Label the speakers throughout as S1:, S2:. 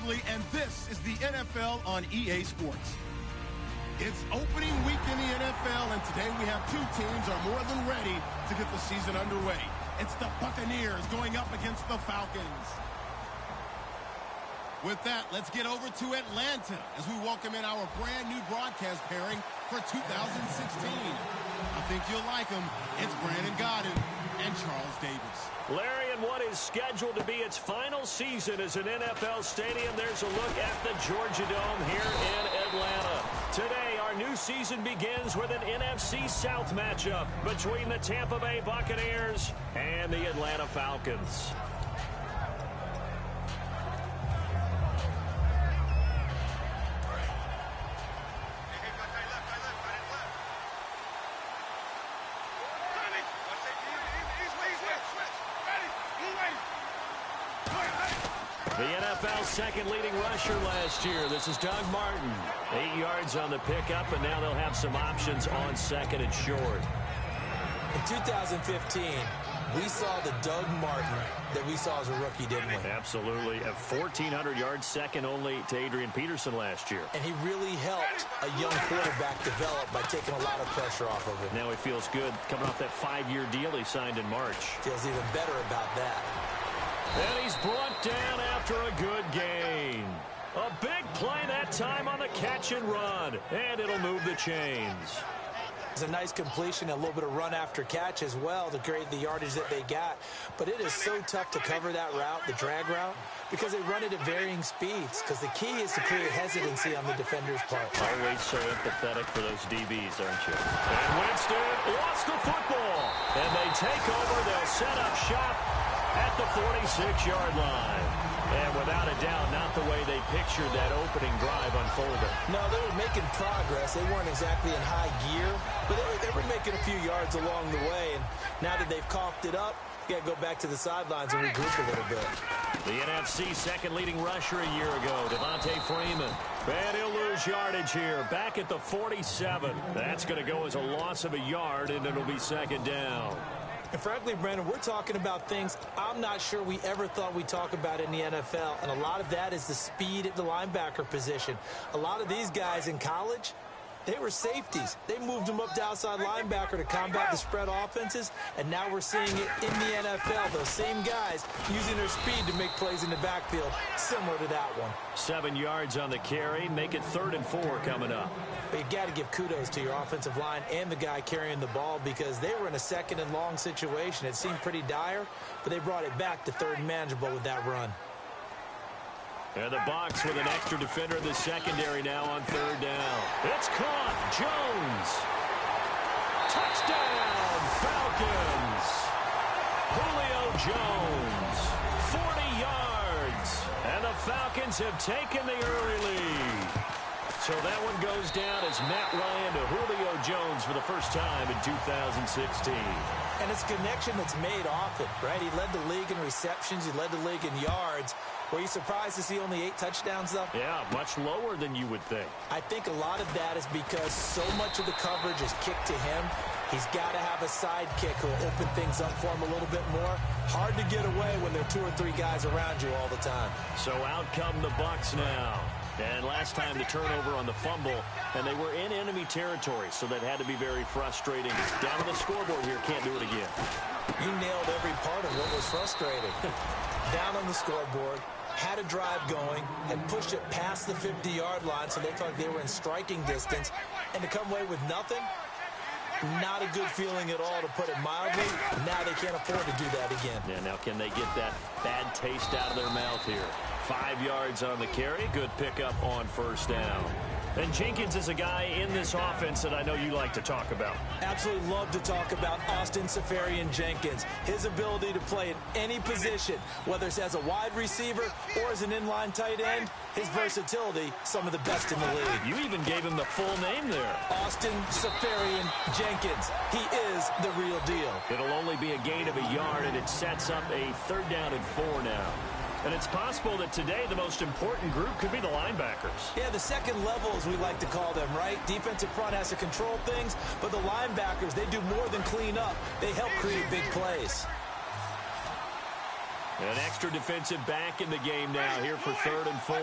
S1: respectively, and this is the NFL on EA Sports. It's opening week in the NFL, and today we have two teams are more than ready to get the season underway. It's the Buccaneers going up against the Falcons. With that, let's get over to Atlanta as we welcome in our brand new broadcast pairing for 2016. I think you'll like them. It's Brandon Godden and Charles Davis.
S2: Larry, in what is scheduled to be its final season as an NFL stadium, there's a look at the Georgia Dome here in Atlanta. Today, our new season begins with an NFC South matchup between the Tampa Bay Buccaneers and the Atlanta Falcons. The NFL's second leading rusher last year. This is Doug Martin. 8 yards on the pickup, and now they'll have some options on second and short.
S3: In 2015, we saw the Doug Martin that we saw as a rookie, didn't we?
S2: Absolutely. A 1,400 yards, second only to Adrian Peterson last year.
S3: And he really helped a young quarterback develop by taking a lot of pressure off of him.
S2: Now he feels good coming off that 5-year deal he signed in March.
S3: Feels even better about that.
S2: And he's brought down after a good gain. A big play that time on the catch and run. And it'll move the chains.
S3: It's a nice completion, a little bit of run after catch as well to create the yardage that they got. But it is so tough to cover that route, the drag route, because they run it at varying speeds. Because the key is to create hesitancy on the defender's part.
S2: Always so empathetic for those DBs, aren't you? And Winston lost the football. And they take over. They'll set up shop at the 46-yard line. And without a doubt, not the way they pictured that opening drive unfolded.
S3: No, they were making progress. They weren't exactly in high gear, but they were making a few yards along the way. And now that they've coughed it up, you got to go back to the sidelines and regroup a little bit.
S2: The NFC second leading rusher a year ago, Devontae Freeman. And he'll lose yardage here, back at the 47. That's going to go as a loss of a yard, and it'll be second down.
S3: And frankly, Brandon, we're talking about things I'm not sure we ever thought we'd talk about in the NFL. And a lot of that is the speed at the linebacker position. A lot of these guys in college, they were safeties. They moved them up to outside linebacker to combat the spread offenses. And now we're seeing it in the NFL. Those same guys using their speed to make plays in the backfield, similar to that one.
S2: 7 yards on the carry. Make it 3rd and 4 coming up.
S3: But you got to give kudos to your offensive line and the guy carrying the ball because they were in a second and long situation. It seemed pretty dire, but they brought it back to 3rd and manageable with that run.
S2: And the Bucs with an extra defender in the secondary now on 3rd down. It's caught. Jones. Touchdown, Falcons. Julio Jones. 40 yards. And the Falcons have taken the early lead. So that one goes down as Matt Ryan to Julio Jones for the first time in 2016.
S3: And it's a connection that's made often, right? He led the league in receptions. He led the league in yards. Were you surprised to see only 8 touchdowns, though?
S2: Yeah, much lower than you would think.
S3: I think a lot of that is because so much of the coverage is kicked to him. He's got to have a sidekick who will open things up for him a little bit more. Hard to get away when there are 2 or 3 guys around you all the time.
S2: So out come the Bucs now. And last time the turnover on the fumble, and they were in enemy territory, so that had to be very frustrating. Down on the scoreboard here, can't do it again.
S3: You nailed every part of what was frustrating. Down on the scoreboard, had a drive going, had pushed it past the 50-yard line, so they thought they were in striking distance, and to come away with nothing, not a good feeling at all, to put it mildly. Now they can't afford to do that again.
S2: Yeah, now can they get that bad taste out of their mouth here? 5 yards on the carry. Good pickup on 1st down. And Jenkins is a guy in this offense that I know you like to talk about.
S3: Absolutely love to talk about Austin Seferian-Jenkins. His ability to play at any position, whether it's as a wide receiver or as an inline tight end, his versatility, some of the best in the league.
S2: You even gave him the full name there.
S3: Austin Seferian-Jenkins. He is the real deal.
S2: It'll only be a gain of a yard, and it sets up a 3rd down and 4 now. And it's possible that today the most important group could be the linebackers.
S3: Yeah, the second level, as we like to call them, right? Defensive front has to control things, but the linebackers, they do more than clean up. They help create big plays.
S2: An extra defensive back in the game now here for 3rd and 4.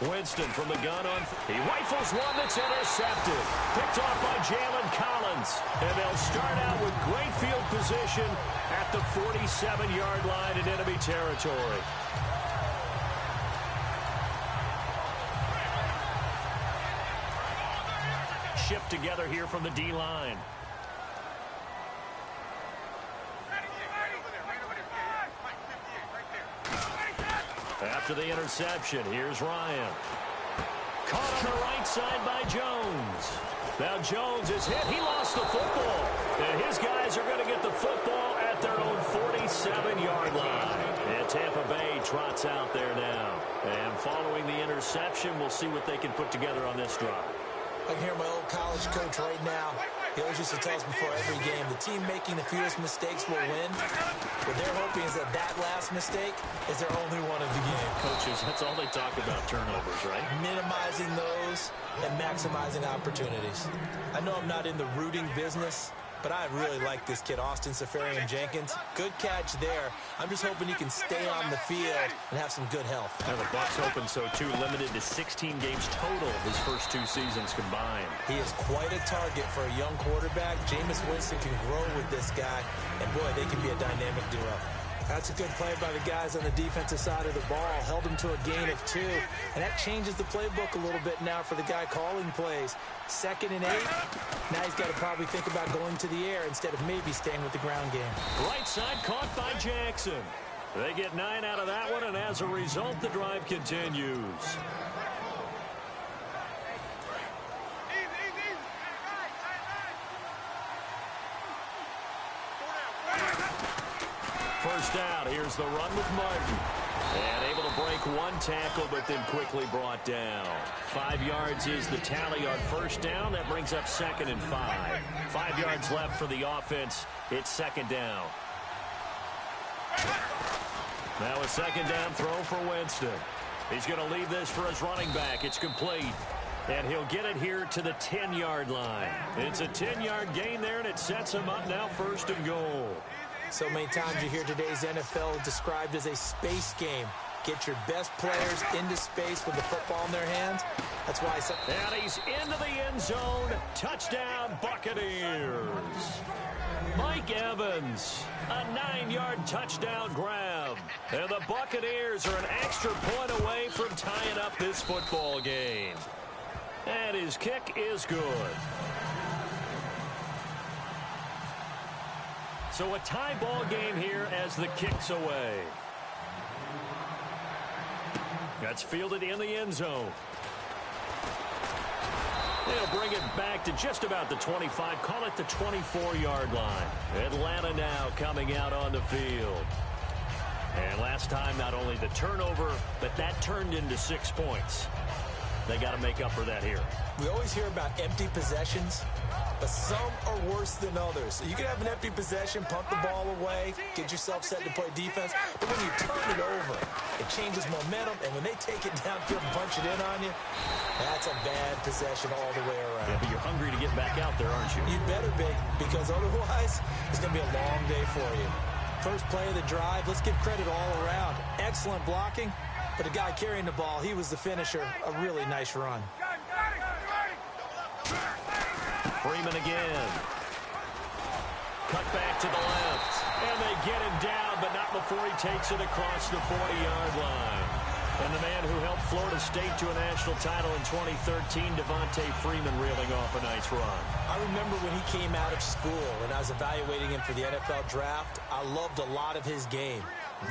S2: Winston from the gun on. He rifles one that's intercepted. Picked off by Jalen Collins. And they'll start out with great field position at the 47-yard line in enemy territory. Shift together here from the D-line. After the interception, here's Ryan. Caught on the right side by Jones. Now Jones is hit. He lost the football. And his guys are going to get the football at their own 47-yard line. And Tampa Bay trots out there now. And following the interception, we'll see what they can put together on this drive.
S3: I can hear my old college coach right now. He always used to tell us before every game, the team making the fewest mistakes will win. What they're hoping is that last mistake is their only one of the game.
S2: Coaches, that's all they talk about, turnovers, right?
S3: Minimizing those and maximizing opportunities. I know I'm not in the rooting business, but I really like this kid, Austin Seferian-Jenkins. Good catch there. I'm just hoping he can stay on the field and have some good health.
S2: Now the Bucs hoping so, too. Limited to 16 games total his first 2 seasons combined.
S3: He is quite a target for a young quarterback. Jameis Winston can grow with this guy, and boy, they can be a dynamic duo. That's a good play by the guys on the defensive side of the ball. Held him to a gain of 2. And that changes the playbook a little bit now for the guy calling plays. 2nd and 8. Now he's got to probably think about going to the air instead of maybe staying with the ground game.
S2: Right side caught by Jackson. They get 9 out of that one, and as a result, the drive continues. First down, here's the run with Martin. And able to break 1 tackle, but then quickly brought down. 5 yards is the tally on first down. That brings up 2nd and 5. 5 yards left for the offense. It's 2nd down. Now a 2nd down throw for Winston. He's going to leave this for his running back. It's complete. And he'll get it here to the 10-yard line. It's a 10-yard gain there, and it sets him up now 1st and goal.
S3: So many times you hear today's NFL described as a space game. Get your best players into space with the football in their hands. That's why I said...
S2: And he's into the end zone. Touchdown, Buccaneers. Mike Evans, a 9-yard touchdown grab. And the Buccaneers are an extra point away from tying up this football game. And his kick is good. So a tie ball game here as the kick's away. That's fielded in the end zone. They'll bring it back to just about the 25, call it the 24-yard line. Atlanta now coming out on the field. And last time, not only the turnover, but that turned into 6 points. They got to make up for that here.
S3: We always hear about empty possessions, but some are worse than others. So you can have an empty possession, pump the ball away, get yourself set to play defense, but when you turn it over, it changes momentum, and when they take it downfield and punch it in on you, that's a bad possession all the way around.
S2: Yeah, but you're hungry to get back out there, aren't you?
S3: You better be, because otherwise, it's going to be a long day for you. First play of the drive, let's give credit all around. Excellent blocking, but the guy carrying the ball, he was the finisher. A really nice run.
S2: Freeman again. Cut back to the left. And they get him down, but not before he takes it across the 40-yard line. And the man who helped Florida State to a national title in 2013, Devontae Freeman, reeling off a nice run.
S3: I remember when he came out of school and I was evaluating him for the NFL draft. I loved a lot of his game.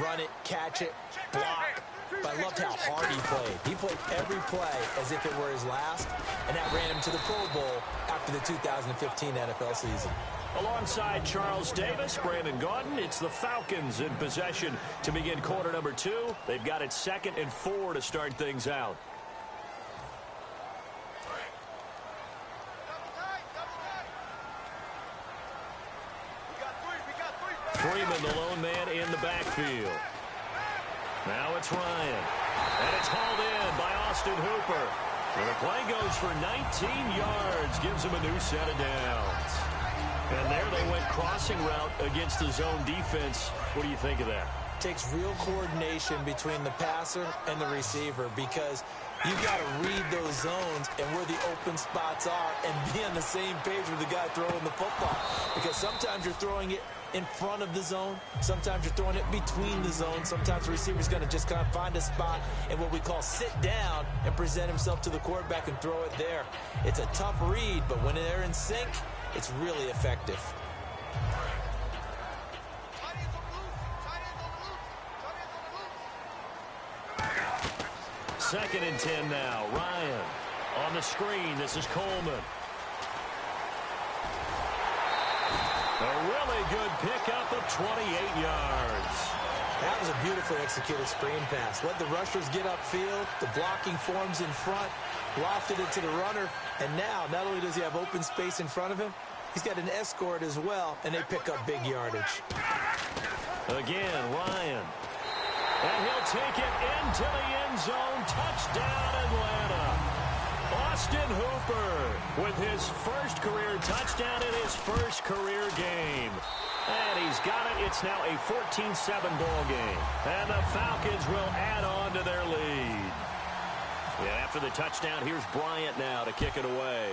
S3: Run it, catch it, block. But I loved how hard he played. He played every play as if it were his last, and that ran him to the Pro Bowl after the 2015 NFL season.
S2: Alongside Charles Davis, Brandon Gaudin, it's the Falcons in possession to begin quarter number 2. They've got it 2nd and 4 to start things out. Freeman, the lone man in the backfield. Now it's Ryan. And it's hauled in by Austin Hooper. And the play goes for 19 yards, gives him a new set of downs. And there they went crossing route against the zone defense. What do you think of that?
S3: Takes real coordination between the passer and the receiver because you got to read those zones and where the open spots are and be on the same page with the guy throwing the football. Because sometimes you're throwing it in front of the zone. Sometimes you're throwing it between the zones. Sometimes the receiver's going to just kind of find a spot and what we call sit down and present himself to the quarterback and throw it there. It's a tough read, but when they're in sync, it's really effective.
S2: Second and 10 now. Ryan on the screen. This is Coleman. A really good pickup of 28 yards.
S3: That was a beautifully executed screen pass. Let the rushers get upfield. The blocking forms in front. Lofted it to the runner. And now, not only does he have open space in front of him, he's got an escort as well, and they pick up big yardage.
S2: Again, Ryan. And he'll take it into the end zone. Touchdown, Atlanta. Austin Hooper with his first career touchdown in his first career game. And he's got it. It's now a 14-7 ball game. And the Falcons will add on to their lead. And after the touchdown, here's Bryant now to kick it away.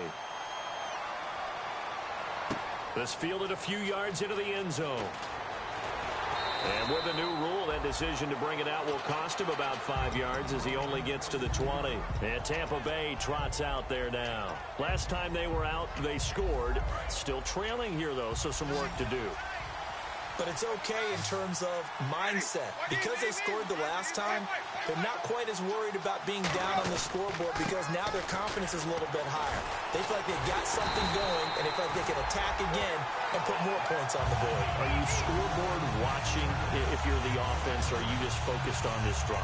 S2: This fielded a few yards into the end zone. And with the new rule, that decision to bring it out will cost him about 5 yards as he only gets to the 20. And Tampa Bay trots out there now. Last time they were out, they scored. Still trailing here, though, so some work to do.
S3: But it's okay in terms of mindset. Because they scored the last time, they're not quite as worried about being down on the scoreboard because now their confidence is a little bit higher. They feel like they've got something going, and they feel like they can attack again and put more points on the board.
S2: Are you scoreboard watching if you're the offense, or are you just focused on this drive?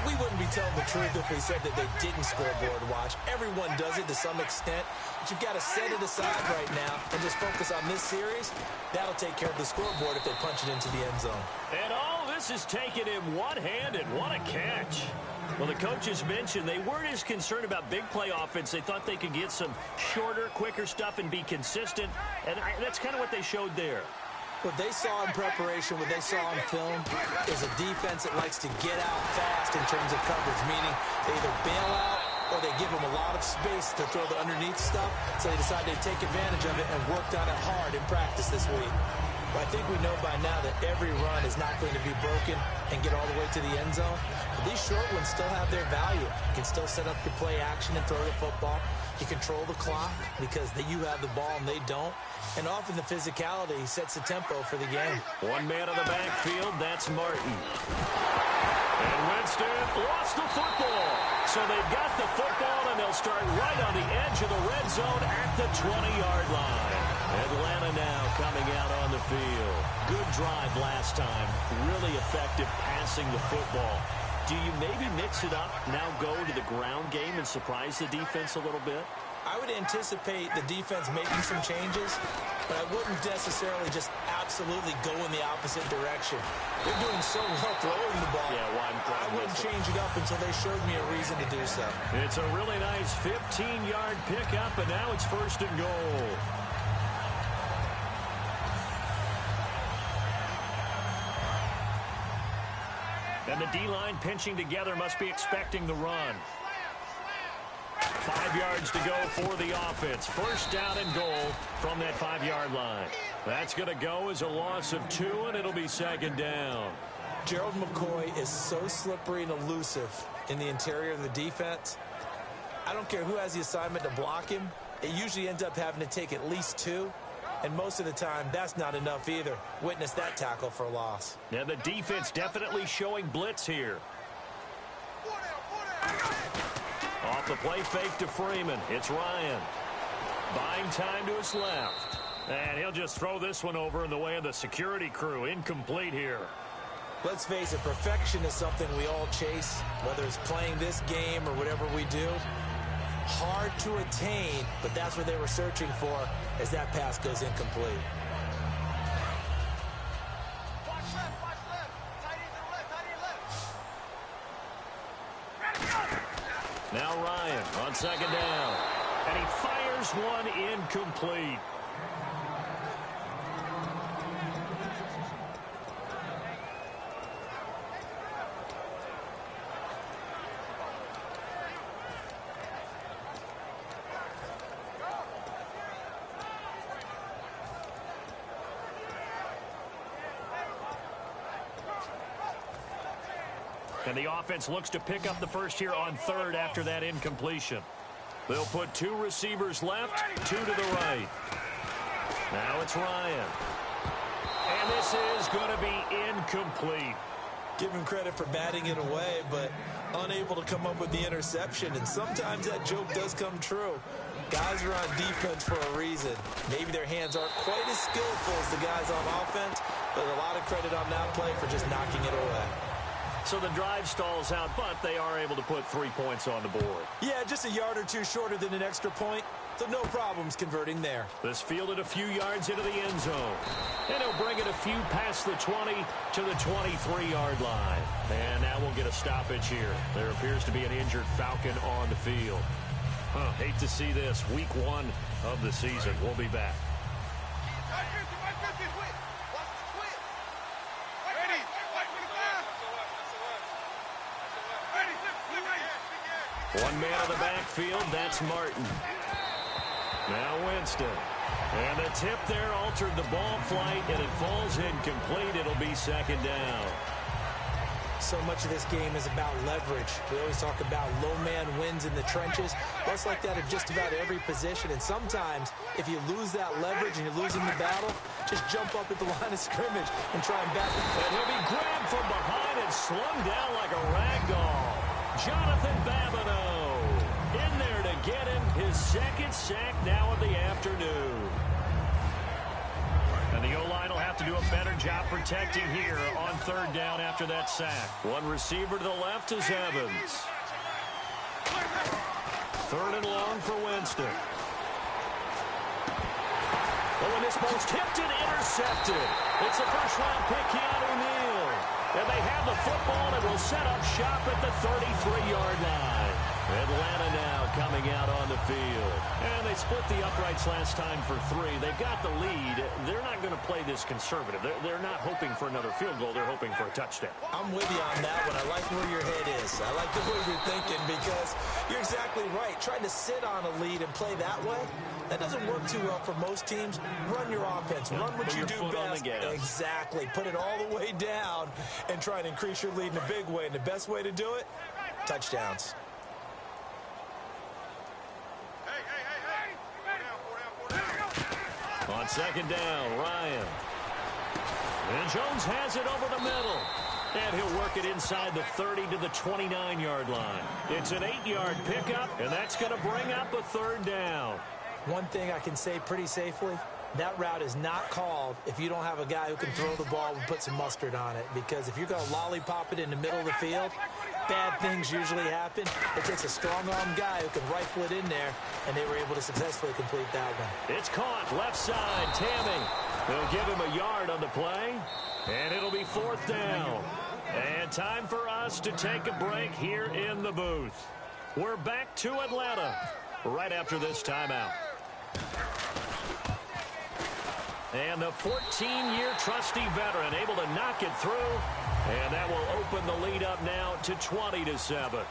S3: We wouldn't be telling the truth if we said that they didn't scoreboard watch. Everyone does it to some extent, but you've got to set it aside right now and just focus on this series. That'll take care of the scoreboard if they punch it into the end zone.
S2: And all this is taken in one-handed. What a catch. Well, the coaches mentioned they weren't as concerned about big play offense. They thought they could get some shorter, quicker stuff and be consistent. And that's kind of what they showed there.
S3: What they saw in preparation, what they saw on film, is a defense that likes to get out fast in terms of coverage, meaning they either bail out or they give them a lot of space to throw the underneath stuff, so they decided to take advantage of it and worked on it hard in practice this week. But I think we know by now that every run is not going to be broken and get all the way to the end zone. But these short ones still have their value. You can still set up your play action and throw the football. You control the clock because you have the ball and they don't. And often the physicality sets the tempo for the game.
S2: One man in the backfield, that's Martin. And Winston lost the football. So they've got the football, and they'll start right on the edge of the red zone at the 20-yard line. Atlanta now coming out on the field. Good drive last time. Really effective passing the football. Do you maybe mix it up, now go to the ground game and surprise the defense a little bit?
S3: I would anticipate the defense making some changes, but I wouldn't necessarily just absolutely go in the opposite direction. They're doing so well throwing the ball.
S2: Yeah,
S3: I wouldn't change it up until they showed me a reason to do so.
S2: It's a really nice 15-yard pickup, and now it's 1st and goal. And the D-line pinching together must be expecting the run. 5 yards to go for the offense. 1st down and goal from that 5-yard line. That's going to go as a loss of 2, and it'll be 2nd down.
S3: Gerald McCoy is so slippery and elusive in the interior of the defense. I don't care who has the assignment to block him. It usually ends up having to take at least 2. And most of the time, that's not enough either. Witness that tackle for a loss.
S2: Yeah, the defense definitely showing blitz here. Off the play fake to Freeman. It's Ryan. Buying time to his left. And he'll just throw this one over in the way of the security crew. Incomplete here.
S3: Let's face it, perfection is something we all chase, whether it's playing this game or whatever we do. Hard to attain, but that's what they were searching for as that pass goes incomplete.
S2: Now Ryan on 2nd down. And he fires one incomplete. And the offense looks to pick up the first here on third after that incompletion. They'll put 2 receivers left, 2 to the right. Now it's Ryan. And this is going to be incomplete.
S3: Give him credit for batting it away, but unable to come up with the interception. And sometimes that joke does come true. Guys are on defense for a reason. Maybe their hands aren't quite as skillful as the guys on offense, but a lot of credit on that play for just knocking it away.
S2: So the drive stalls out, but they are able to put 3 points on the board.
S3: Yeah, just a yard or 2 shorter than an extra point, so no problems converting there.
S2: This fielded a few yards into the end zone. And he'll bring it a few past the 20 to the 23-yard line. And now we'll get a stoppage here. There appears to be an injured Falcon on the field. Hate to see this. Week 1 of the season. We'll be back. One man in the backfield, that's Martin. Now Winston. And the tip there altered the ball flight, and it falls incomplete. It'll be second down.
S3: So much of this game is about leverage. We always talk about low man wins in the trenches. Well, it's like that at just about every position. And sometimes, if you lose that leverage and you're losing the battle, just jump up at the line of scrimmage and try and back it.
S2: And he'll be grabbed from behind and slung down like a rag doll. Jonathan Babineau in there to get him his second sack now of the afternoon. And the O-line will have to do a better job protecting here on third down after that sack. One receiver to the left is Evans. Third and long for Winston. Oh, and this ball's tipped and intercepted. It's the first-round pick, Keanu. And they have the football, and it will set up shop at the 33-yard line. Atlanta now coming out on the field. And they split the uprights last time for 3. They've got the lead. They're not going to play this conservative. They're not hoping for another field goal. They're hoping for a touchdown.
S3: I'm with you on that one. I like where your head is. I like the way you're thinking because you're exactly right. Trying to sit on a lead and play that way, that doesn't work too well for most teams. Run your offense. Run what you do best. Exactly. Put it all the way down and try and increase your lead in a big way. And the best way to do it, touchdowns.
S2: On second down, Ryan. And Jones has it over the middle. And he'll work it inside the 30 to the 29-yard line. It's an 8-yard pickup, and that's going to bring up a third down.
S3: One thing I can say pretty safely, that route is not called if you don't have a guy who can throw the ball and put some mustard on it. Because if you're going to lollipop it in the middle of the field, bad things usually happen. It takes a strong-armed guy who can rifle it in there, and they were able to successfully complete that one.
S2: It's caught, left side, Tammy. They'll give him a yard on the play, and it'll be fourth down. And time for us to take a break here in the booth. We're back to Atlanta right after this timeout. And the 14-year trusty veteran able to knock it through. And that will open the lead up now to 20-7.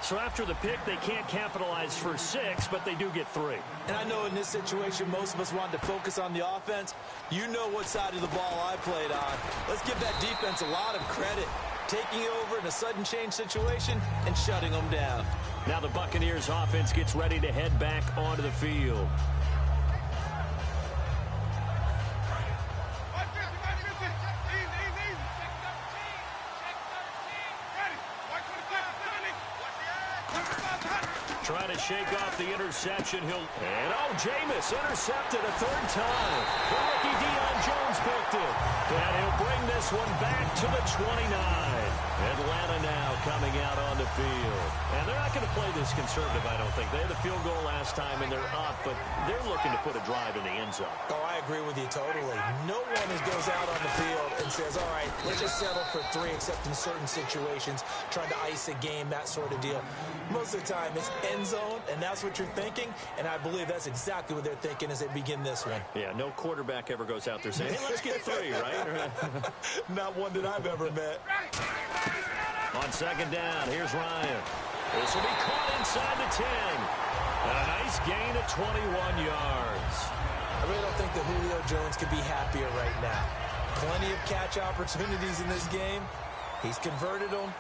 S2: So after the pick, they can't capitalize for 6, but they do get 3.
S3: And I know in this situation, most of us wanted to focus on the offense. You know what side of the ball I played on. Let's give that defense a lot of credit. Taking it over in a sudden change situation and shutting them down.
S2: Now the Buccaneers offense gets ready to head back onto the field. Trying to shake off the interception. And Jameis intercepted a third time. The rookie Deion Jones picked it. And he'll bring this one back to the 29. Atlanta now coming out on the field. And they're not going to play this conservative, I don't think. They had the field goal last time, and they're up, but they're looking to put a drive in the end zone.
S3: Oh, I agree with you totally. No one goes out on the field and says, all right, let's just settle for 3, except in certain situations, trying to ice a game, that sort of deal. Most of the time, it's end zone, and that's what you're thinking, and I believe that's exactly what they're thinking as they begin this one.
S2: Yeah, no quarterback ever goes out there saying, hey, let's get 3, right?
S3: Not one that I've ever met.
S2: On second down, here's Ryan. This will be caught inside the 10. And a nice gain of 21 yards.
S3: I really don't think that Julio Jones could be happier right now. Plenty of catch opportunities in this game. He's converted them.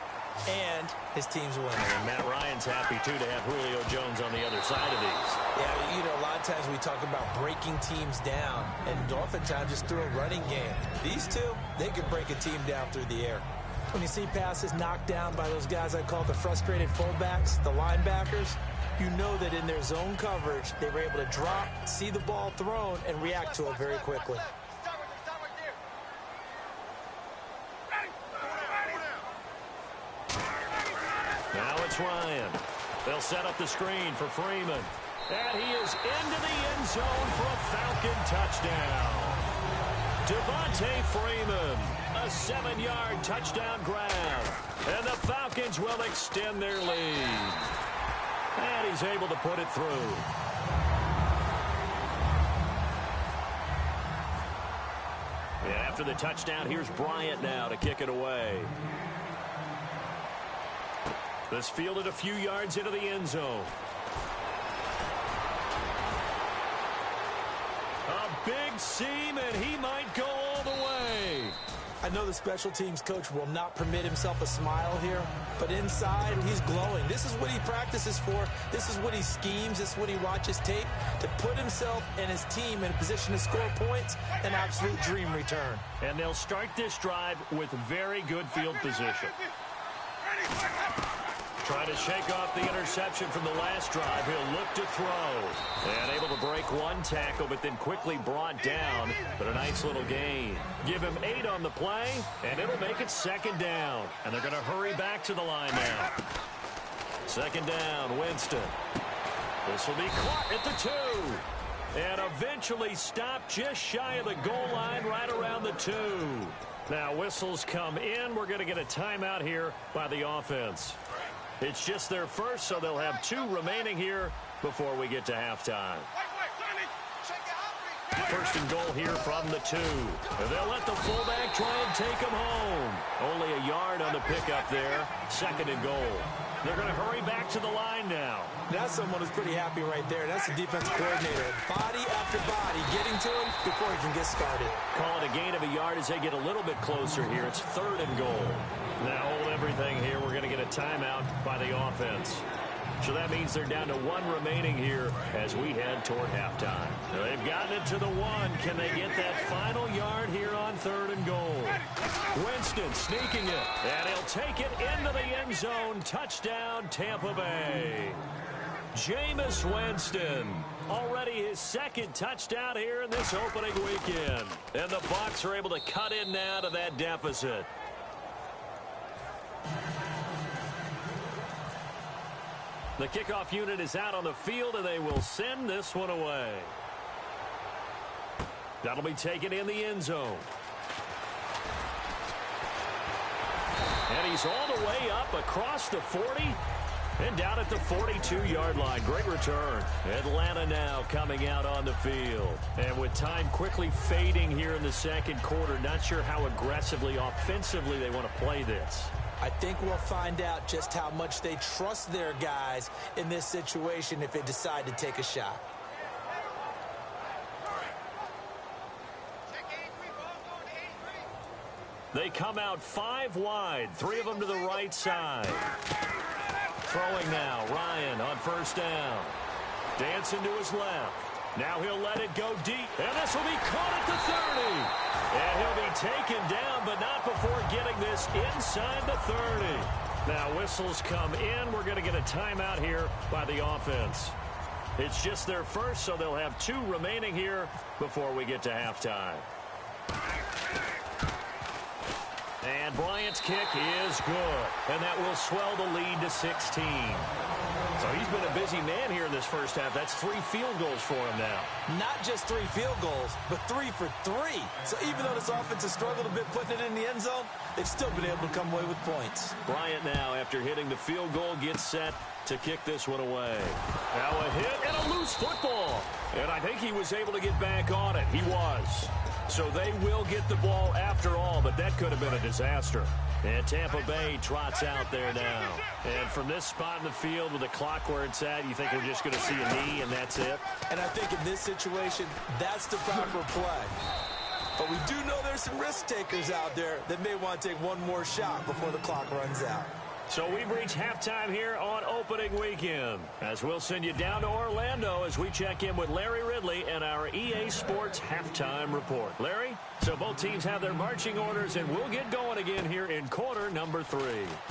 S3: and his team's winning.
S2: And Matt Ryan's happy, too, to have Julio Jones on the other side of these.
S3: Yeah, you know, a lot of times we talk about breaking teams down, and oftentimes just through a running game. These two, they can break a team down through the air. When you see passes knocked down by those guys I call the frustrated fullbacks, the linebackers, you know that in their zone coverage, they were able to drop, see the ball thrown, and react to it very quickly.
S2: Now it's Ryan. They'll set up the screen for Freeman. And he is into the end zone for a Falcon touchdown. Devontae Freeman, a 7-yard touchdown grab. And the Falcons will extend their lead. And he's able to put it through. And after the touchdown, here's Bryant now to kick it away. This fielded a few yards into the end zone. A big seam, and he might go all the way.
S3: I know the special teams coach will not permit himself a smile here, but inside, he's glowing. This is what he practices for. This is what he schemes. This is what he watches tape to put himself and his team in a position to score points. An absolute dream return.
S2: And they'll start this drive with very good field position. Trying to shake off the interception from the last drive. He'll look to throw. And able to break one tackle, but then quickly brought down. But a nice little gain. Give him 8 on the play, and it'll make it second down. And they're going to hurry back to the line now. Second down, Winston. This will be caught at the 2. And eventually stopped just shy of the goal line right around the 2. Now whistles come in. We're going to get a timeout here by the offense. It's just their first, so they'll have 2 remaining here before we get to halftime. First and goal here from the 2. They'll let the fullback try and take him home. Only a yard on the pickup there. Second and goal. They're going to hurry back to the line now.
S3: That's someone who's pretty happy right there. That's the defense coordinator. Body after body getting to him before he can get started.
S2: Call it a gain of a yard as they get a little bit closer here. It's third and goal. Now hold everything here. We're going to get a timeout by the offense. So that means they're down to 1 remaining here as we head toward halftime. Now they've gotten it to the 1. Can they get that final yard here on third and goal? Winston sneaking it, and he'll take it into the end zone. Touchdown, Tampa Bay. Jameis Winston, already his second touchdown here in this opening weekend. And the Bucs are able to cut in now to that deficit. The kickoff unit is out on the field, and they will send this one away. That'll be taken in the end zone. And he's all the way up across the 40 and down at the 42-yard line. Great return. Atlanta now coming out on the field. And with time quickly fading here in the second quarter, not sure how aggressively, offensively they want to play this.
S3: I think we'll find out just how much they trust their guys in this situation if they decide to take a shot.
S2: They come out 5 wide, 3 of them to the right side. Throwing now, Ryan on first down. Dancing to his left. Now he'll let it go deep, and this will be caught at the 30. And he'll be taken down, but not before getting this inside the 30. Now whistles come in. We're going to get a timeout here by the offense. It's just their first, so they'll have 2 remaining here before we get to halftime. And Bryant's kick is good, and that will swell the lead to 16. So he's been a busy man here in this first half. That's 3 field goals for him now.
S3: Not just 3 field goals, but 3 for 3. So even though this offense has struggled a bit putting it in the end zone, they've still been able to come away with points.
S2: Bryant now, after hitting the field goal, gets set to kick this one away. Now a hit and a loose football. And I think he was able to get back on it. He was. So they will get the ball after all, but that could have been a disaster. And Tampa Bay trots out there now. And from this spot in the field with the clock where it's at, you think we're just going to see a knee and that's it?
S3: And I think in this situation, that's the proper play. But we do know there's some risk takers out there that may want to take one more shot before the clock runs out.
S2: So we've reached halftime here on opening weekend, as we'll send you down to Orlando as we check in with Larry Ridley and our EA Sports halftime report. Larry, so both teams have their marching orders, and we'll get going again here in quarter number 3.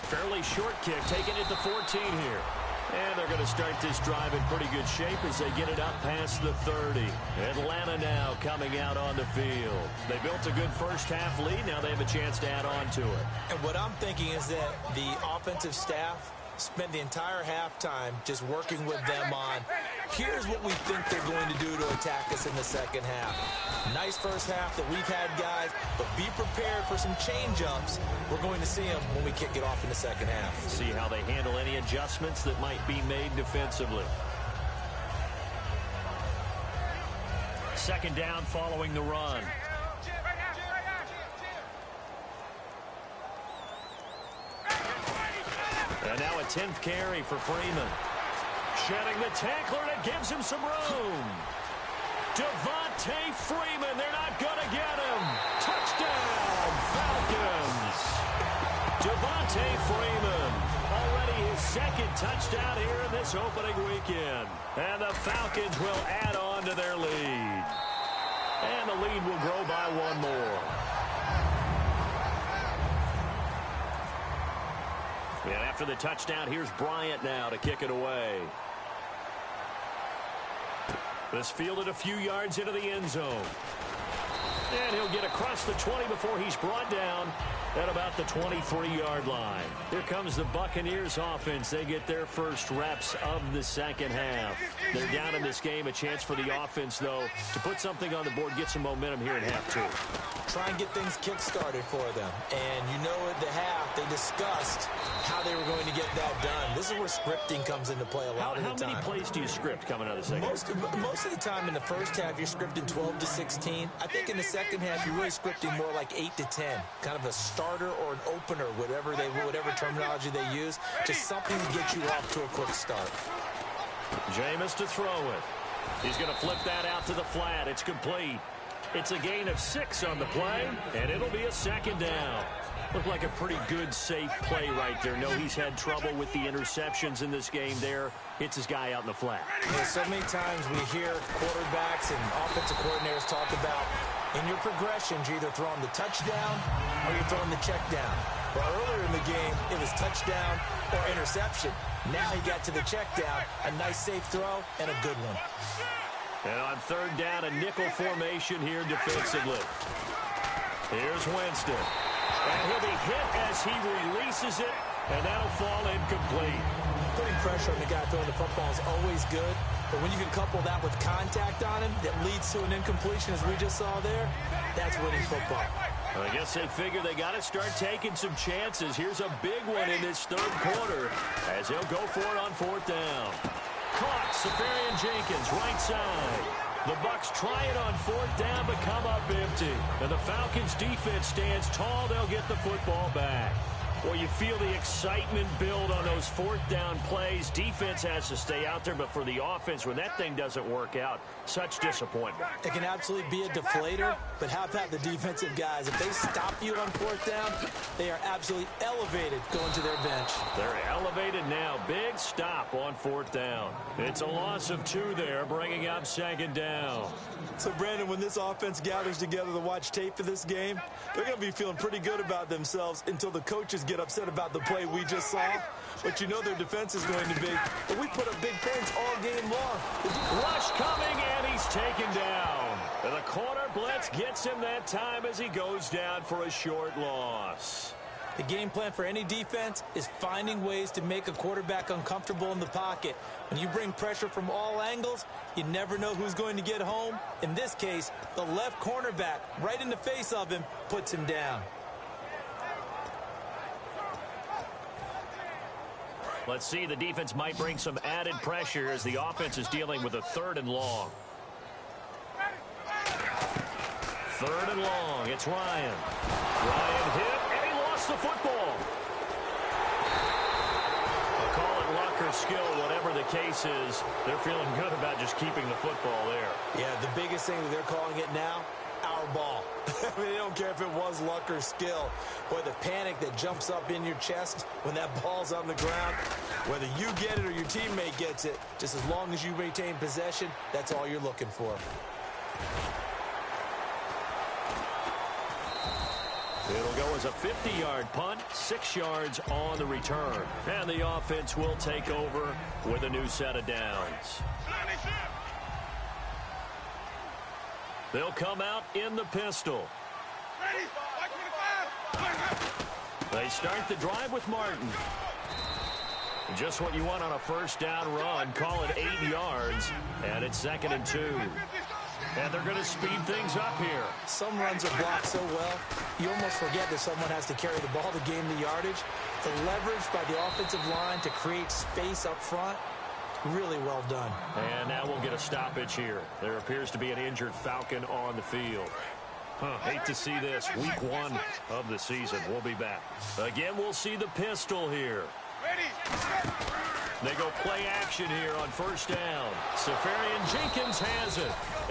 S2: Fairly short kick, taking it to 14 here. And they're going to start this drive in pretty good shape as they get it up past the 30. Atlanta now coming out on the field. They built a good first-half lead. Now they have a chance to add on to it.
S3: And what I'm thinking is that the offensive staff spent the entire halftime just working with them on, here's what we think they're going to do to attack us in the second half. Nice first half that we've had, guys, but be prepared for some change-ups. We're going to see them when we kick it off in the second half.
S2: See how they handle any adjustments that might be made defensively. Second down following the run. And now a 10th carry for Freeman. Shedding the tackler, and it gives him some room. Devontae Freeman, they're not going to get him. Touchdown, Falcons. Devontae Freeman, already his second touchdown here in this opening weekend. And the Falcons will add on to their lead. And the lead will grow by one more. And after the touchdown, here's Bryant now to kick it away. This fielded a few yards into the end zone. And he'll get across the 20 before he's brought down at about the 23-yard line. Here comes the Buccaneers offense. They get their first reps of the second half. They're down in this game. A chance for the offense, though, to put something on the board, get some momentum here in half 2.
S3: Try and get things kick-started for them. And you know at the half, they discussed how they were going to get that done. This is where scripting comes into play a lot of the time.
S2: How many plays do you script coming out of the second?
S3: Most of the time in the first half, you're scripting 12 to 16. I think in the second half, you're really scripting more like 8 to 10. Kind of a starter or an opener, whatever terminology they use. Just something to get you off to a quick start.
S2: Jameis to throw it. He's going to flip that out to the flat. It's complete. It's a gain of 6 on the play, and it'll be a second down. Looked like a pretty good, safe play right there. No, he's had trouble with the interceptions in this game there. Hits his guy out in the flat.
S3: Yeah, so many times we hear quarterbacks and offensive coordinators talk about in your progressions, you're either throwing the touchdown or you're throwing the check down. Well, earlier in the game, it was touchdown or interception. Now he got to the check down, a nice safe throw, and a good one.
S2: And on third down, a nickel formation here defensively. Here's Winston. And he'll be hit as he releases it, and that'll fall incomplete.
S3: Putting pressure on the guy throwing the football is always good, but when you can couple that with contact on him that leads to an incompletion, as we just saw there, that's winning football.
S2: Well, I guess they figure they got to start taking some chances. Here's a big one in this third quarter as he'll go for it on fourth down. Caught, Safarian Jenkins, right side. The Bucs try it on fourth down, but come up empty. And the Falcons defense stands tall. They'll get the football back. Well, you feel the excitement build on those fourth down plays. Defense has to stay out there, but for the offense, when that thing doesn't work out, such disappointment.
S3: It can absolutely be a deflator, but how about the defensive guys? If they stop you on fourth down, they are absolutely elevated going to their bench.
S2: They're elevated now. Big stop on fourth down. It's a loss of 2 there, bringing up second down.
S3: So, Brandon, when this offense gathers together to watch tape of this game, they're going to be feeling pretty good about themselves until the coaches get upset about the play we just saw. But you know their defense is going to be, but we put up big points all game long.
S2: Rush coming, and he's taken down. And the corner blitz gets him that time as he goes down for a short loss.
S3: The game plan for any defense is finding ways to make a quarterback uncomfortable in the pocket. When you bring pressure from all angles, you never know who's going to get home. In this case, the left cornerback, right in the face of him, puts him down.
S2: Let's see, the defense might bring some added pressure as the offense is dealing with a 3rd and long. 3rd and long, it's Ryan. Ryan hit, and he lost the football. I'll call it luck or skill, whatever the case is. They're feeling good about just keeping the football there.
S3: Yeah, the biggest thing that they're calling it now, our ball. I mean, they don't care if it was luck or skill. Boy, the panic that jumps up in your chest when that ball's on the ground, whether you get it or your teammate gets it, just as long as you retain possession, that's all you're looking for.
S2: It'll go as a 50-yard punt, 6 yards on the return. And the offense will take over with a new set of downs. They'll come out in the pistol. They start the drive with Martin. Just what you want on a first down run. Call it 8 yards, and it's 2nd and 2. And they're going to speed things up here.
S3: Some runs are blocked so well, you almost forget that someone has to carry the ball to gain the yardage. The leverage by the offensive line to create space up front, really well done.
S2: And now we'll get a stoppage here. There appears to be an injured Falcon on the field. Hate to see this. Week 1 of the season. We'll be back. Again, we'll see the pistol here. They go play action here on first down. Safarian Jenkins has it.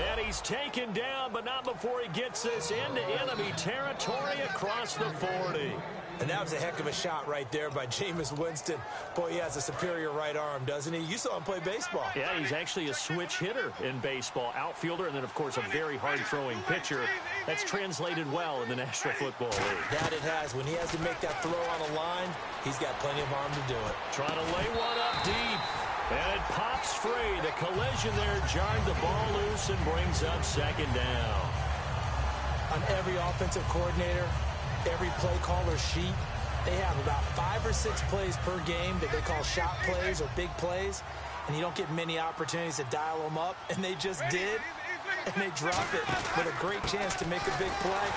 S2: And he's taken down, but not before he gets this into enemy territory across the 40.
S3: And that was a heck of a shot right there by Jameis Winston. Boy, he has a superior right arm, doesn't he? You saw him play baseball.
S2: Yeah, he's actually a switch hitter in baseball. Outfielder, and then, of course, a very hard-throwing pitcher. That's translated well in the National Football League.
S3: That it has. When he has to make that throw on a line, he's got plenty of arm to do it.
S2: Trying to lay one up deep. And it pops free. The collision there jarred the ball loose and brings up 2nd down.
S3: On every offensive coordinator, every play caller sheet, they have about 5 or 6 plays per game that they call shot plays or big plays, and you don't get many opportunities to dial them up, and they just did, and they drop it with a great chance to make a big play.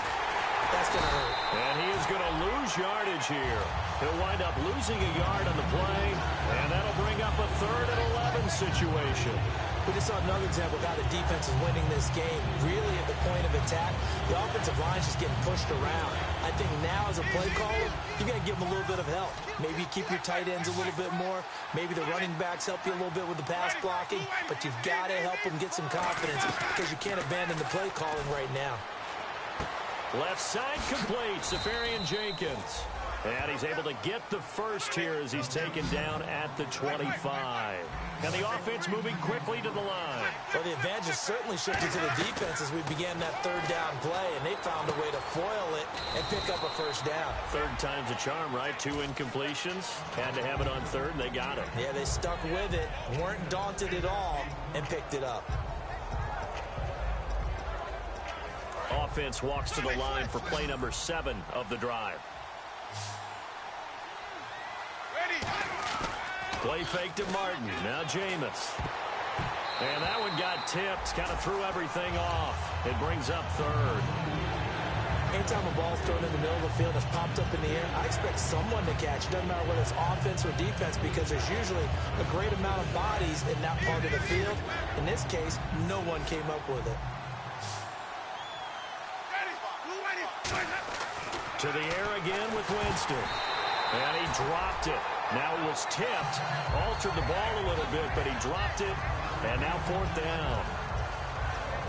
S3: That's going to hurt.
S2: And he is going to lose yardage here. He'll wind up losing a yard on the play, and that'll bring up a 3rd and 11 situation.
S3: We just saw another example of how the defense is winning this game. Really at the point of attack, the offensive line is just getting pushed around. I think now as a play caller, you got to give them a little bit of help. Maybe keep your tight ends a little bit more. Maybe the running backs help you a little bit with the pass blocking. But you've got to help them get some confidence because you can't abandon the play calling right now.
S2: Left side complete, Safarian Jenkins. And he's able to get the first here as he's taken down at the 25. And the offense moving quickly to the line.
S3: Well, the advantage has certainly shifted to the defense as we began that 3rd down play, and they found a way to foil it and pick up a first down.
S2: 3rd time's a charm, right? 2 incompletions. Had to have it on 3rd, and they got it.
S3: Yeah, they stuck with it, weren't daunted at all, and picked it up.
S2: Offense walks to the line for play number 7 of the drive. Play fake to Martin. Now Jameis. And that one got tipped. Kind of threw everything off. It brings up 3rd.
S3: Anytime a ball's thrown in the middle of the field that's popped up in the air, I expect someone to catch. It doesn't matter whether it's offense or defense because there's usually a great amount of bodies in that part of the field. In this case, no one came up with it.
S2: To the air again with Winston. And he dropped it. Now it was tipped. Altered the ball a little bit, but he dropped it. And now 4th down.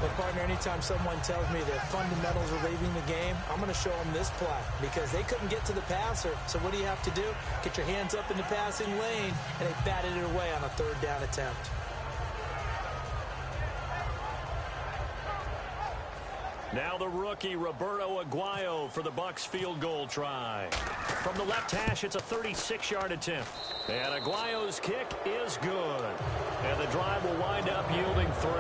S3: But, partner, anytime someone tells me that fundamentals are leaving the game, I'm going to show them this play because they couldn't get to the passer. So what do you have to do? Get your hands up in the passing lane, and they batted it away on a 3rd down attempt.
S2: Now the rookie, Roberto Aguayo, for the Bucs field goal try. From the left hash, it's a 36-yard attempt. And Aguayo's kick is good. And the drive will wind up yielding 3.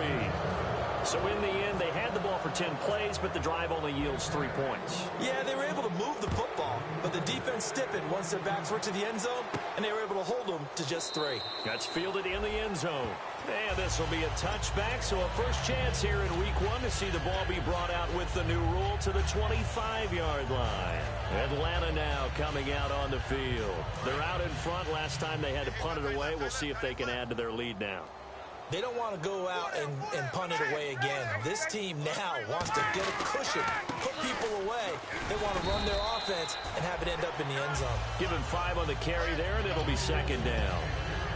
S2: So in the end, they had the ball for 10 plays, but the drive only yields 3 points.
S3: Yeah, they were able to move the football, but the defense stiffened once their backs were to the end zone, and they were able to hold them to just 3.
S2: That's fielded in the end zone. And this will be a touchback, so a first chance here in week 1 to see the ball be brought out with the new rule to the 25-yard line. Atlanta now coming out on the field. They're out in front. Last time they had to punt it away. We'll see if they can add to their lead now.
S3: They don't want to go out and punt it away again. This team now wants to get a cushion, put people away. They want to run their offense and have it end up in the end zone.
S2: Give him 5 on the carry there, and it'll be 2nd down.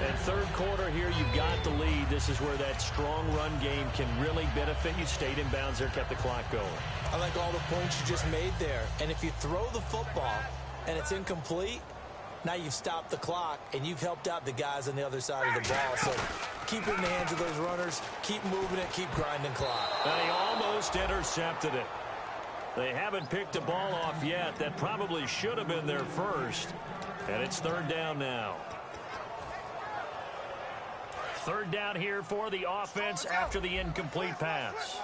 S2: And third quarter here, you've got the lead. This is where that strong run game can really benefit you. Stayed in bounds there, kept the clock going.
S3: I like all the points you just made there. And if you throw the football and it's incomplete, now you've stopped the clock and you've helped out the guys on the other side of the ball. So keep it in the hands of those runners. Keep moving it. Keep grinding clock.
S2: And he almost intercepted it. They haven't picked a ball off yet. That probably should have been their first. And it's third down now. Third down here for the offense after the incomplete pass.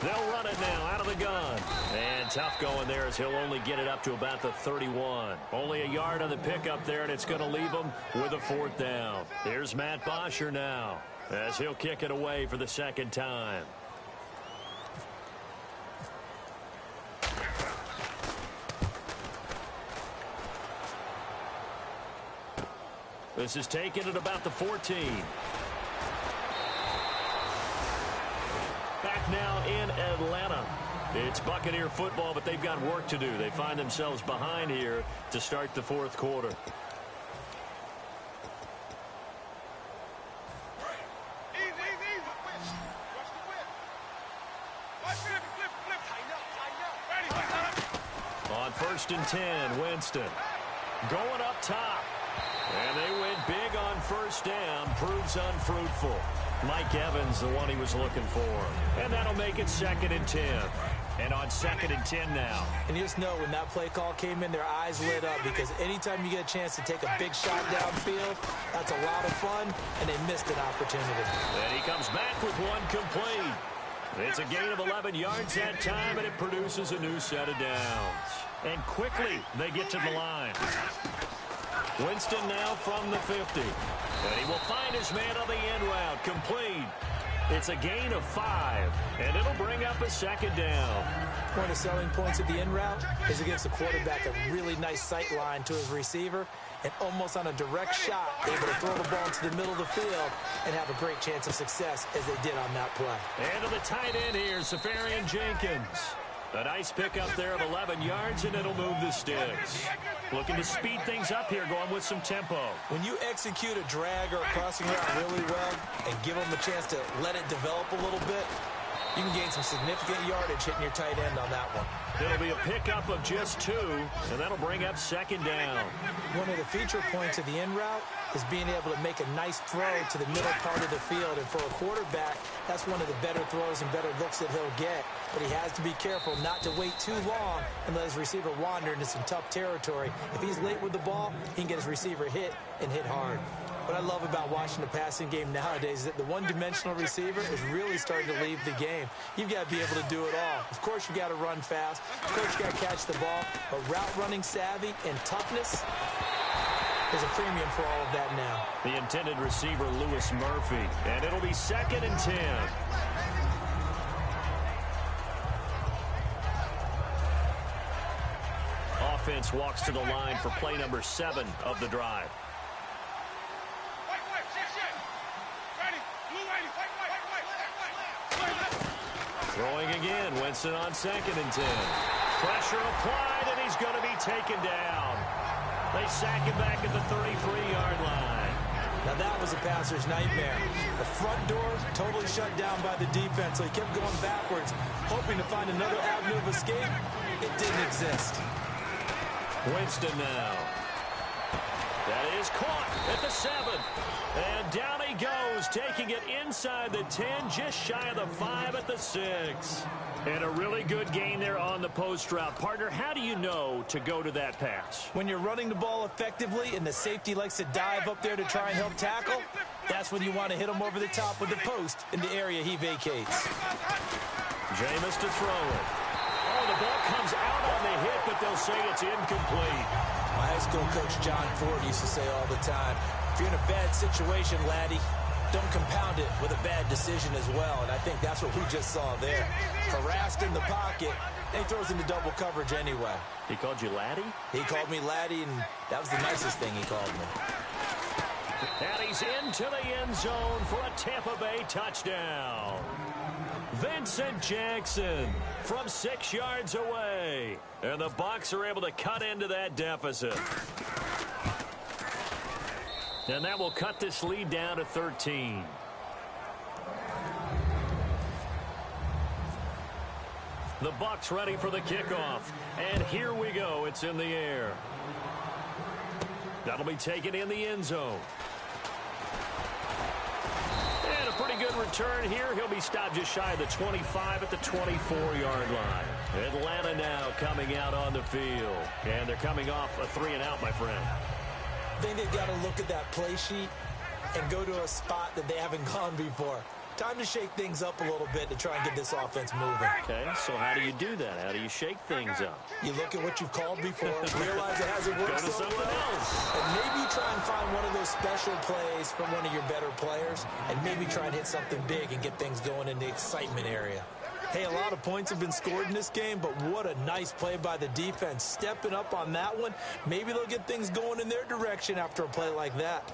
S2: They'll run it now out of the gun. And tough going there as he'll only get it up to about the 31. Only a yard on the pickup there, and it's going to leave him with a fourth down. Here's Matt Bosher now as he'll kick it away for the second time. This is taken at about the 14. Back now in Atlanta. It's Buccaneer football, but they've got work to do. They find themselves behind here to start the fourth quarter. On 1st and 10, Winston going up top. And they went big on first down. Proves unfruitful. Mike Evans, the one he was looking for. And that'll make it 2nd and 10. And on 2nd and 10 now.
S3: And you just know when that play call came in, their eyes lit up. Because anytime you get a chance to take a big shot downfield, that's a lot of fun. And they missed an opportunity.
S2: And he comes back with one complete. It's a gain of 11 yards that time, and it produces a new set of downs. And quickly, they get to the line. Winston now from the 50. And he will find his man on the end route. Complete. It's a gain of 5. And it'll bring up a second down.
S3: One of the selling points of the end route is it gives the quarterback a really nice sight line to his receiver. And almost on a direct shot, able to throw the ball into the middle of the field and have a great chance of success as they did on that play.
S2: And to the tight end here, Safarian Jenkins. A nice pickup there of 11 yards, and it'll move the sticks. Looking to speed things up here, going with some tempo.
S3: When you execute a drag or a crossing route really well and give them a chance to let it develop a little bit, you can gain some significant yardage hitting your tight end on that one.
S2: It'll be a pickup of just 2, and that'll bring up second down.
S3: One of the feature points of the end route is being able to make a nice throw to the middle part of the field. And for a quarterback, that's one of the better throws and better looks that he'll get. But he has to be careful not to wait too long and let his receiver wander into some tough territory. If he's late with the ball, he can get his receiver hit and hit hard. What I love about watching the passing game nowadays is that the one-dimensional receiver is really starting to leave the game. You've got to be able to do it all. Of course, you got to run fast. Of course, you got to catch the ball. But route running savvy and toughness, there's a premium for all of that now.
S2: The intended receiver, Lewis Murphy. And it'll be 2nd and 10. Offense walks to the line for play number 7 of the drive. Throwing again, Winston on 2nd and 10. Pressure applied, and he's going to be taken down. They sack him back at the 33-yard line.
S3: Now that was a passer's nightmare. The front door totally shut down by the defense, so he kept going backwards, hoping to find another avenue of escape. It didn't exist.
S2: Winston now. That is caught at the 7. And down he goes, taking it inside the 10, just shy of the 5 at the 6. And a really good gain there on the post route. Partner, how do you know to go to that pass?
S3: When you're running the ball effectively and the safety likes to dive up there to try and help tackle, that's when you want to hit him over the top with the post in the area he vacates.
S2: Jameis to throw it. Oh, the ball comes out on the hit, but they'll say it's incomplete.
S3: My high school coach John Ford used to say all the time, if you're in a bad situation, laddie, don't compound it with a bad decision as well. And I think that's what we just saw there. Harassed in the pocket, and he throws into double coverage anyway.
S2: He called you laddie?
S3: He called me laddie, and that was the nicest thing he called me.
S2: And he's into the end zone for a Tampa Bay touchdown. Vincent Jackson from 6 yards away. And the Bucs are able to cut into that deficit. And that will cut this lead down to 13. The Bucs ready for the kickoff. And here we go. It's in the air. That'll be taken in the end zone. And a pretty good return here. He'll be stopped just shy of the 25 at the 24-yard line. Atlanta now coming out on the field. And they're coming off a 3-and-out, my friend.
S3: I think they've got to look at that play sheet and go to a spot that they haven't gone before. Time to shake things up a little bit to try and get this offense moving.
S2: Okay, so how do you do that? How do you shake things up?
S3: You look at what you've called before, realize it hasn't worked
S2: Go to
S3: so
S2: something
S3: well,
S2: else.
S3: and maybe try and find one of those special plays from one of your better players, and maybe try and hit something big and get things going in the excitement area. Hey, a lot of points have been scored in this game, but what a nice play by the defense. Stepping up on that one, maybe they'll get things going in their direction after a play like that.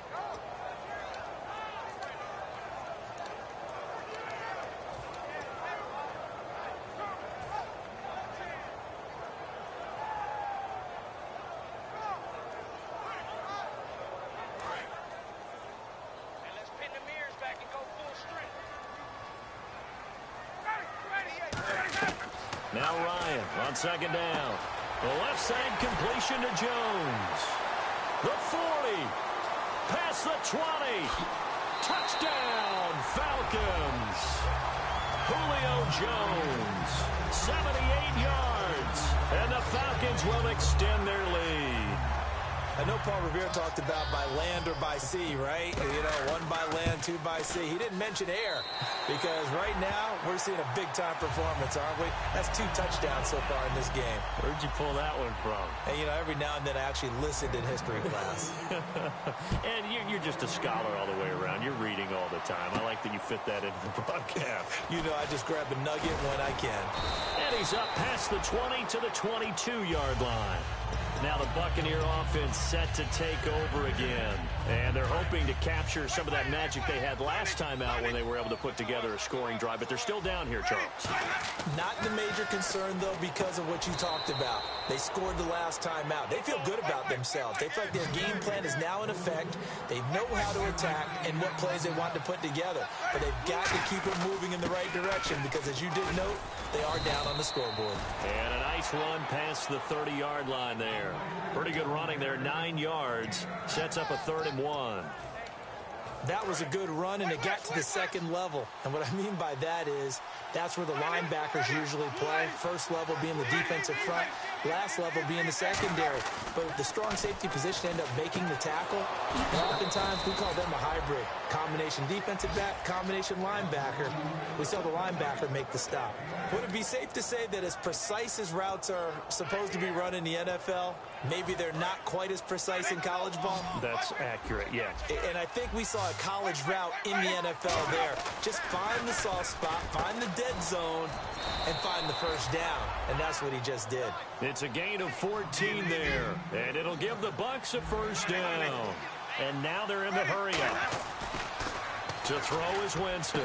S2: Now Ryan on second down. The left side completion to Jones. The 40. Past the 20. Touchdown, Falcons. Julio Jones. 78 yards. And the Falcons will extend their lead.
S3: I know Paul Revere talked about by land or by sea, right? You know, one by land, two by sea. He didn't mention air because right now we're seeing a big-time performance, aren't we? That's 2 touchdowns so far in this game.
S2: Where'd you pull that one from?
S3: And, you know, every now and then I actually listened in history class.
S2: And you're just a scholar all the way around. You're reading all the time. I like that you fit that into the broadcast.
S3: You know, I just grab a nugget when I can.
S2: And he's up past the 20 to the 22-yard line. Now the Buccaneer offense set to take over again. And they're hoping to capture some of that magic they had last time out when they were able to put together a scoring drive. But they're still down here, Charles.
S3: Not the major concern, though, because of what you talked about. They scored the last time out. They feel good about themselves. They feel like their game plan is now in effect. They know how to attack and what plays they want to put together. But they've got to keep it moving in the right direction because, as you did note, they are down on the scoreboard.
S2: And a nice run past the 30-yard line there. Pretty good running there, 9 yards. Sets up a 3rd and 1.
S3: That was a good run, and it got to the second level. And what I mean by that is that's where the linebackers usually play. First level being the defensive front, last level being the secondary. But the strong safety position end up making the tackle. And oftentimes we call them a hybrid. Combination defensive back, combination linebacker. We saw the linebacker make the stop. Would it be safe to say that as precise as routes are supposed to be run in the NFL, maybe they're not quite as precise in college ball?
S2: That's accurate, yeah.
S3: And I think we saw a college route in the NFL there. Just find the soft spot, find the dead zone, and find the first down. And that's what he just did.
S2: It's a gain of 14 there. And it'll give the Bucs a first down. And now they're in the hurry-up. To throw is Winston.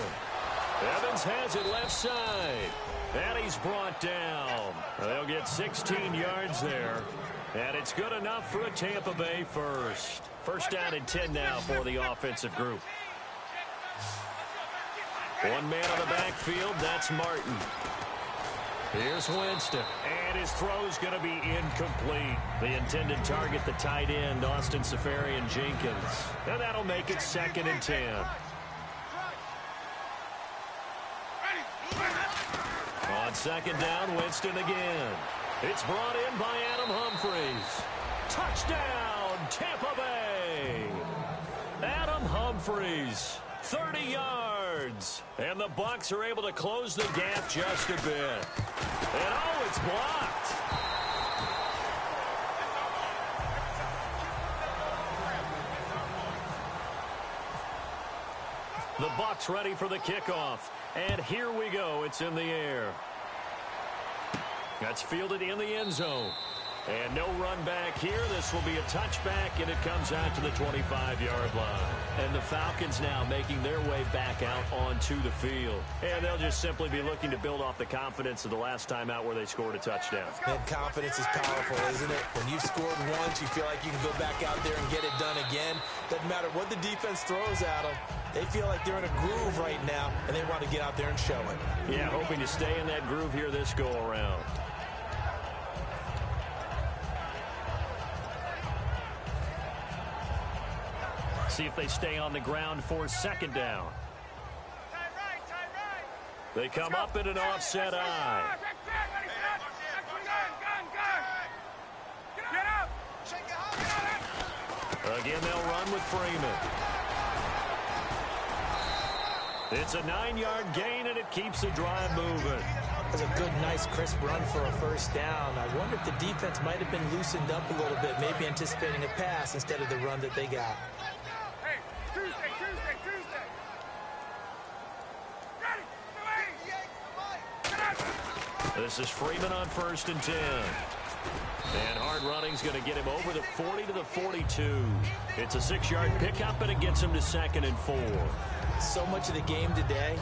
S2: Evans has it left side. And he's brought down. They'll get 16 yards there. And it's good enough for a Tampa Bay first. First down and 10 now for the offensive group. One man on the backfield, that's Martin. Here's Winston, and his throw's going to be incomplete. The intended target, the tight end, Austin Seferian-Jenkins. And that'll make it 2nd and 10. On second down, Winston again. It's brought in by Adam Humphries. Touchdown, Tampa Bay! Adam Humphries, 30 yards. And the Bucs are able to close the gap just a bit. And oh, it's blocked. The Bucs ready for the kickoff. And here we go. It's in the air. That's fielded in the end zone. And no run back here. This will be a touchback, and it comes out to the 25-yard line. And the Falcons now making their way back out onto the field. And they'll just simply be looking to build off the confidence of the last time out where they scored a touchdown.
S3: And confidence is powerful, isn't it? When you've scored once, you feel like you can go back out there and get it done again. Doesn't matter what the defense throws at them. They feel like they're in a groove right now, and they want to get out there and show it.
S2: Yeah, hoping to stay in that groove here this go-around. See if they stay on the ground for second down. They come up in an offset eye. Again, they'll run with Freeman. It's a 9-yard gain, and it keeps the drive moving.
S3: That's a good, nice, crisp run for a first down. I wonder if the defense might have been loosened up a little bit, maybe anticipating a pass instead of the run that they got.
S2: This is Freeman on 1st and 10. And hard running's going to get him over the 40 to the 42. It's a 6-yard pickup, and it gets him to 2nd and 4.
S3: So much of the game today,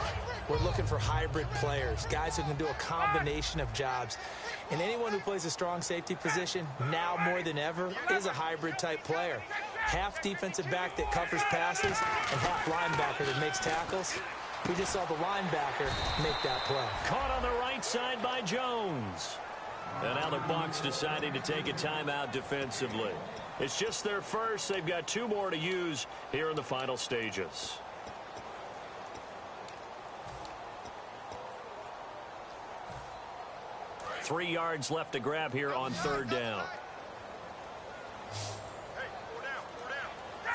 S3: we're looking for hybrid players, guys who can do a combination of jobs. And anyone who plays a strong safety position, now more than ever, is a hybrid-type player. Half defensive back that covers passes and half linebacker that makes tackles. We just saw the linebacker make that play.
S2: Caught on the right side by Jones. And now the Bucs deciding to take a timeout defensively. It's just their first. They've got 2 more to use here in the final stages. Three yards left to grab here on 3rd down.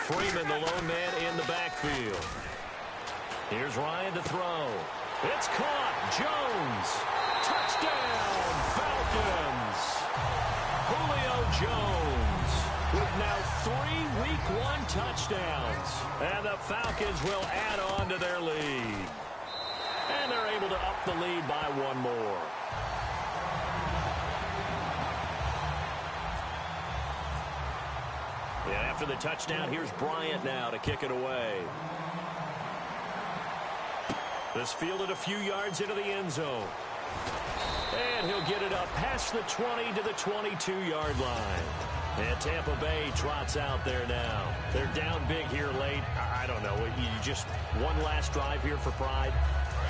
S2: Freeman, the lone man in the backfield. Here's Ryan to throw. It's caught. Jones. Touchdown, Falcons. Julio Jones with now 3 Week 1 touchdowns. And the Falcons will add on to their lead. And they're able to up the lead by 1 more. Yeah, after the touchdown, here's Bryant now to kick it away. This fielded a few yards into the end zone. And he'll get it up past the 20 to the 22-yard line. And Tampa Bay trots out there now. They're down big here late. I don't know. You just one last drive here for pride.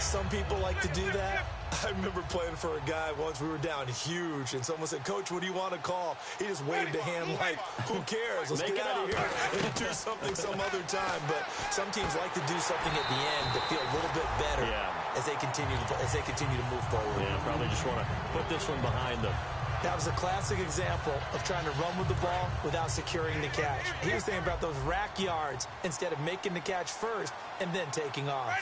S3: Some people like to do that. I remember playing for a guy once. We were down huge, and someone said, "Coach, what do you want to call?" He just waved a hand like, "Who cares? Let's get out of here and do something some other time." But some teams like to do something at the end to feel a little bit better as they continue to move forward.
S2: Yeah, probably just want to put this one behind them.
S3: That was a classic example of trying to run with the ball without securing the catch. He was thinking about those rack yards instead of making the catch first and then taking off.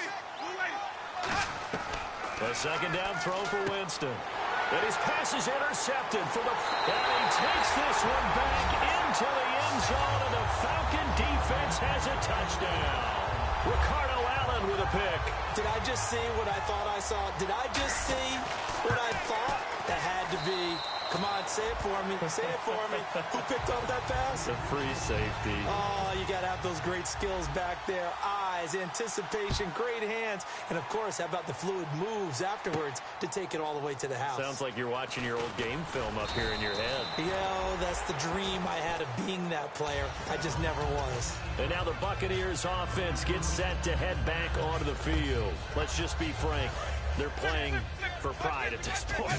S2: A second down throw for Winston. And his pass is intercepted for the... And he takes this one back into the end zone, and the Falcon defense has a touchdown. Ricardo Allen with a pick.
S3: Did I just see what I thought I saw? Did I just see what I thought? That had to be... Come on, say it for me. Say it for me. Who picked up that pass?
S2: The free safety.
S3: Oh, you got to have those great skills back there. Eyes, anticipation, great hands. And, of course, how about the fluid moves afterwards to take it all the way to the house?
S2: Sounds like you're watching your old game film up here in your head.
S3: Yeah, that's the dream I had of being that player. I just never was.
S2: And now the Buccaneers offense gets set to head back onto the field. Let's just be frank. They're playing for pride at this point.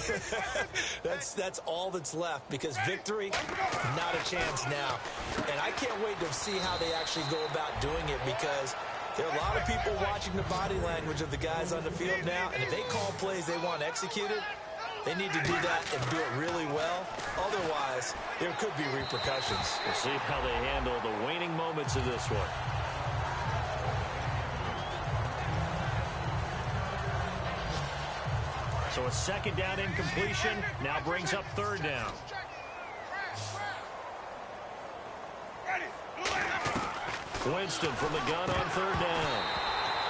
S3: That's all that's left, because victory, not a chance now. And I can't wait to see how they actually go about doing it, because there are a lot of people watching the body language of the guys on the field now, and if they call plays they want executed, they need to do that and do it really well. Otherwise, there could be repercussions.
S2: We'll see how they handle the waning moments of this one. So a second down incompletion now brings up 3rd down. Winston from the gun on 3rd down.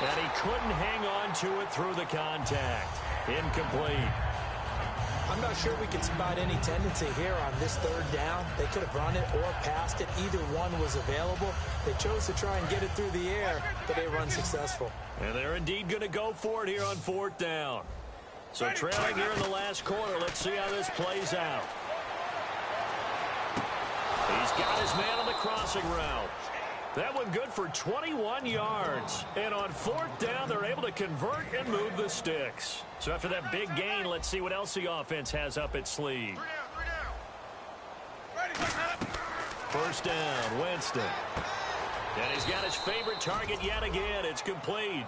S2: And he couldn't hang on to it through the contact. Incomplete.
S3: I'm not sure we can spot any tendency here on this third down. They could have run it or passed it. Either one was available. They chose to try and get it through the air, but they were unsuccessful.
S2: And they're indeed going to go for it here on fourth down. So trailing here in the last quarter. Let's see how this plays out. He's got his man on the crossing route. That one good for 21 yards. And on fourth down, they're able to convert and move the sticks. So after that big gain, let's see what else the offense has up its sleeve. First down, Winston. And he's got his favorite target yet again. It's complete.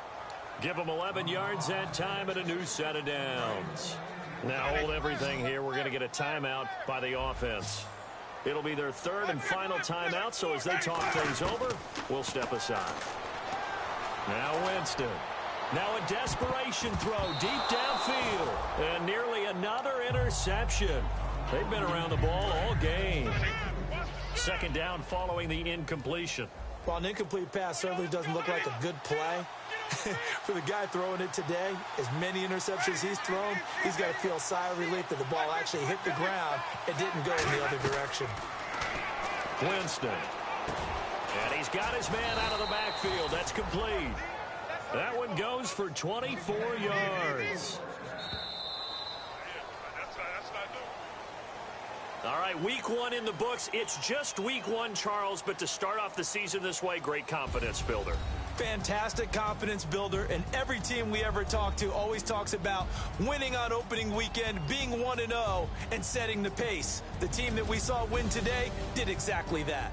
S2: Give him 11 yards that time and a new set of downs. Now hold everything here. We're going to get a timeout by the offense. It'll be their third and final timeout, so as they talk things over, we'll step aside. Now Winston. Now a desperation throw deep downfield. And nearly another interception. They've been around the ball all game. Second down following the incompletion.
S3: Well, an incomplete pass certainly doesn't look like a good play. For the guy throwing it today, as many interceptions he's thrown, he's got to feel a sigh of relief that the ball actually hit the ground and didn't go in the other direction.
S2: Winston. And he's got his man out of the backfield. That's complete. That one goes for 24 yards. All right, week one in the books. It's just week one, Charles, but to start off the season this way, great confidence builder.
S3: Fantastic confidence builder, and every team we ever talk to always talks about winning on opening weekend, being 1-0, and setting the pace. The team that we saw win today did exactly that.